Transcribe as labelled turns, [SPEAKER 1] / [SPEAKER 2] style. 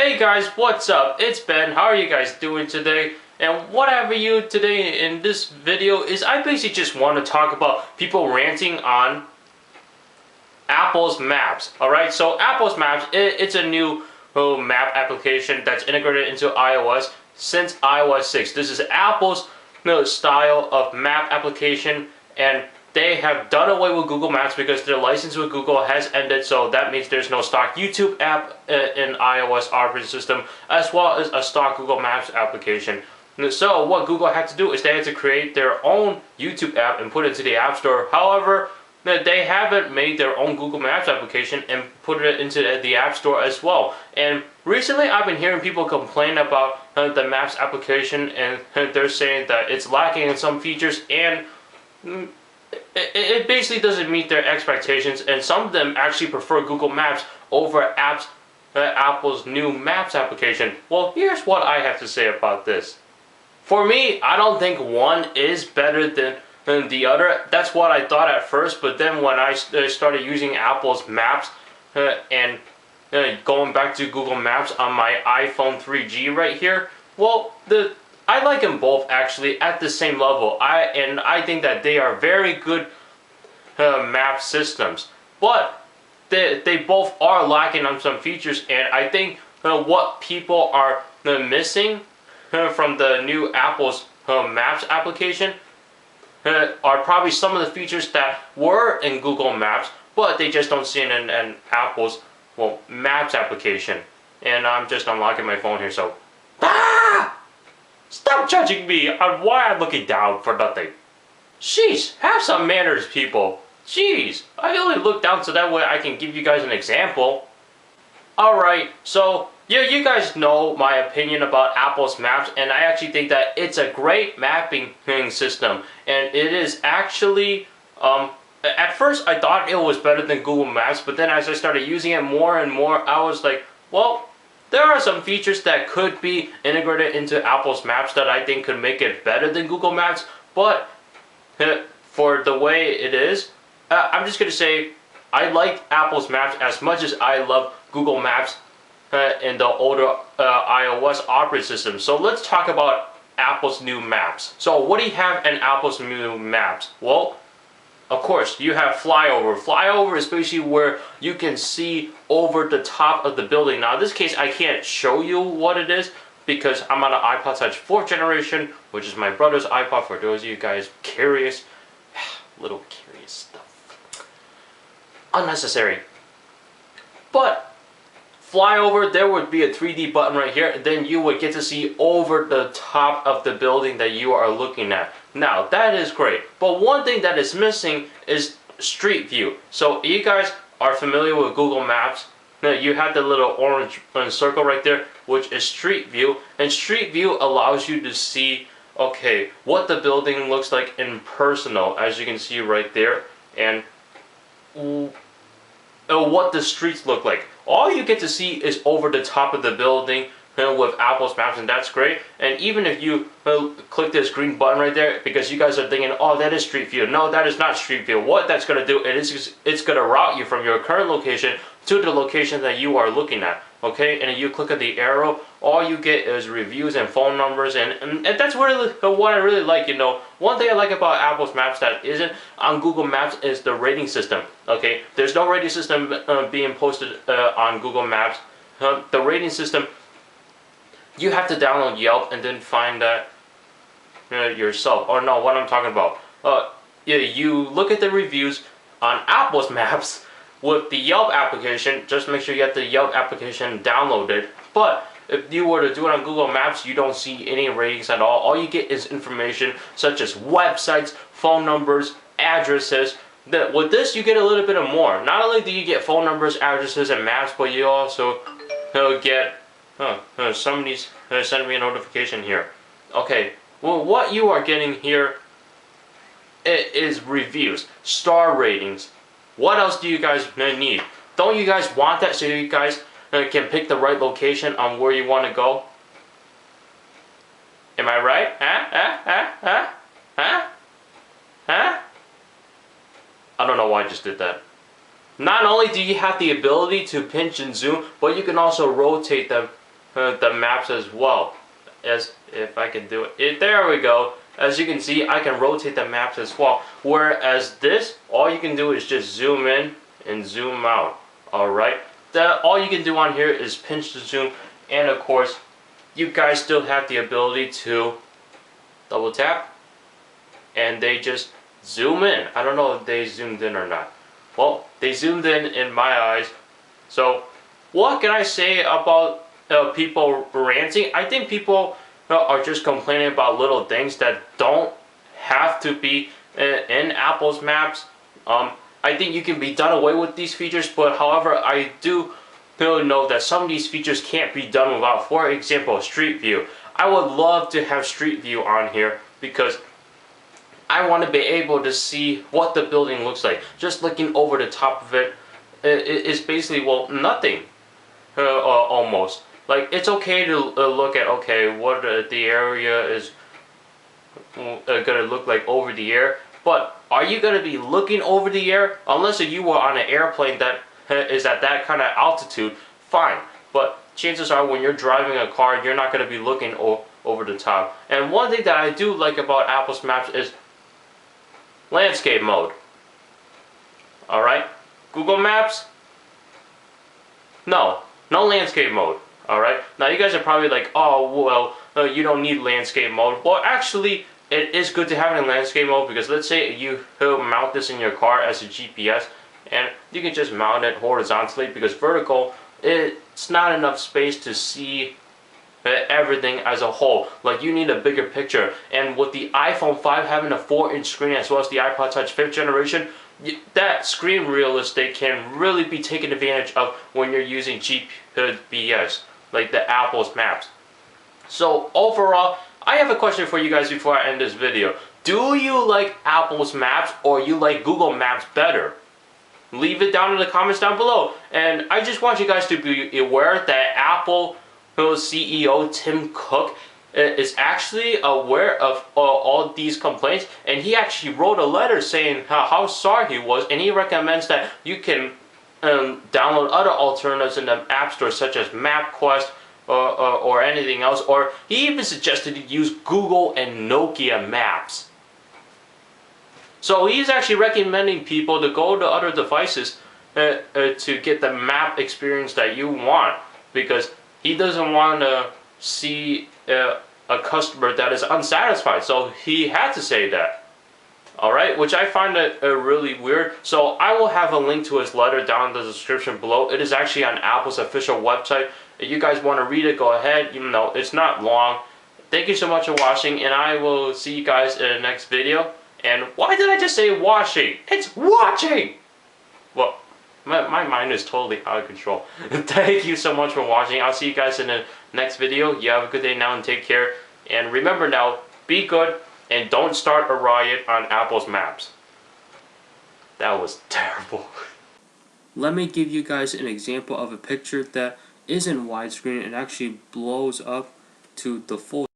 [SPEAKER 1] Hey guys, what's up? It's Ben. How are you guys doing today? And what I have for you today in this video is I basically just want to talk about people ranting on Apple's Maps. Alright, so Apple's Maps, it's a new map application that's integrated into iOS since iOS 6. This is Apple's style of map application, and they have done away with Google Maps because their license with Google has ended, so that means there's no stock YouTube app in iOS operating system, as well as a stock Google Maps application. So what Google had to do is they had to create their own YouTube app and put it into the App Store. However, they haven't made their own Google Maps application and put it into the App Store as well. And recently I've been hearing people complain about the Maps application, and they're saying that it's lacking in some features, and it basically doesn't meet their expectations, and some of them actually prefer Google Maps over Apple's new Maps application. Well, here's what I have to say about this. For me, I don't think one is better than the other. That's what I thought at first, but then when I started using Apple's Maps and going back to Google Maps on my iPhone 3G right here, well, I like them both actually at the same level. I think that they are very good map systems, but they both are lacking on some features, and I think what people are missing from the new Apple's Maps application are probably some of the features that were in Google Maps, but they just don't see it in Apple's Maps application. And I'm just unlocking my phone here, so stop judging me on why I'm looking down for nothing. Jeez, have some manners, people. Jeez, I only look down so that way I can give you guys an example. Alright, so yeah, you guys know my opinion about Apple's Maps, and I actually think that it's a great mapping system. And it is actually, at first I thought it was better than Google Maps, but then as I started using it more and more, I was like, well, there are some features that could be integrated into Apple's Maps that I think could make it better than Google Maps, but for the way it is, I'm just going to say I like Apple's Maps as much as I love Google Maps in the older iOS operating system. So let's talk about Apple's new Maps. So what do you have in Apple's new Maps? Well, of course, you have flyover. Flyover is basically where you can see over the top of the building. Now, in this case, I can't show you what it is because I'm on an iPod Touch 4th generation, which is my brother's iPod, for those of you guys curious. Little curious stuff. Unnecessary. But flyover, there would be a 3D button right here, and then you would get to see over the top of the building that you are looking at. Now, that is great, but one thing that is missing is Street View. So you guys are familiar with Google Maps. Now, you have the little orange circle right there, which is Street View, and Street View allows you to see, okay, what the building looks like in personal, as you can see right there, and what the streets look like. All you get to see is over the top of the building with Apple's Maps, and that's great. And even if you click this green button right there, because you guys are thinking, oh, that is Street View. No, that is not Street View. What that's going to do is it's going to route you from your current location to the location that you are looking at. Okay, and if you click on the arrow, all you get is reviews and phone numbers, and that's really what I really like. You know, one thing I like about Apple's Maps that isn't on Google Maps is the rating system. Okay, there's no rating system being posted on Google Maps. The rating system, you have to download Yelp and then find that yourself. Or no, what I'm talking about. Yeah, you look at the reviews on Apple's Maps with the Yelp application. Just make sure you have the Yelp application downloaded. But if you were to do it on Google Maps, you don't see any ratings at all. All you get is information such as websites, phone numbers, addresses. With this, you get a little bit of more. Not only do you get phone numbers, addresses, and maps, but you also get somebody's sent me a notification here. Okay, well, what you are getting here is reviews, star ratings. What else do you guys need? Don't you guys want that so you guys can pick the right location on where you want to go? Am I right? I don't know why I just did that. Not only do you have the ability to pinch and zoom, but you can also rotate them the maps as well. As if I can do it, there we go. As you can see, I can rotate the maps as well. Whereas this, all you can do is just zoom in and zoom out. Alright, all you can do on here is pinch to zoom, and of course, you guys still have the ability to double tap, and they just zoom in. I don't know if they zoomed in or not. Well, they zoomed in my eyes. So, what can I say about people ranting? I think people are just complaining about little things that don't have to be in Apple's maps. I think you can be done away with these features, but however, I do know that some of these features can't be done without, for example, Street View. I would love to have Street View on here because I want to be able to see what the building looks like. Just looking over the top of it is basically, well, nothing, almost. Like, it's okay to look at, okay, what the area is going to look like over the air, but are you going to be looking over the air? Unless you were on an airplane that is at that kind of altitude, fine. But chances are when you're driving a car, you're not going to be looking over the top. And one thing that I do like about Apple's Maps is landscape mode. Alright? Google Maps? No landscape mode. Alright? Now you guys are probably like, oh, well, you don't need landscape mode. Well, actually, it is good to have it in landscape mode because let's say you mount this in your car as a GPS, and you can just mount it horizontally because vertical, it's not enough space to see everything as a whole. Like, you need a bigger picture, and with the iPhone 5 having a 4-inch screen as well as the iPod Touch 5th generation, that screen real estate can really be taken advantage of when you're using GPS, like the Apple's Maps. So overall, I have a question for you guys before I end this video. Do you like Apple's Maps or you like Google Maps better? Leave it down in the comments down below. And I just want you guys to be aware that Apple CEO Tim Cook is actually aware of all these complaints, and he actually wrote a letter saying how sorry he was, and he recommends that you can download other alternatives in the App Store such as MapQuest or anything else, or he even suggested you use Google and Nokia Maps. So he's actually recommending people to go to other devices to get the map experience that you want, because he doesn't want to see a customer that is unsatisfied. So he had to say that. Alright, which I find it really weird. So I will have a link to his letter down in the description below. It is actually on Apple's official website. If you guys want to read it, go ahead. Even though it's not long. Thank you so much for watching, and I will see you guys in the next video. And why did I just say watching? It's watching! Well, my mind is totally out of control. Thank you so much for watching. I'll see you guys in the next video. You have a good day now and take care. And remember now, be good and don't start a riot on Apple's Maps. That was terrible. Let me give you guys an example of a picture that isn't widescreen and actually blows up to the full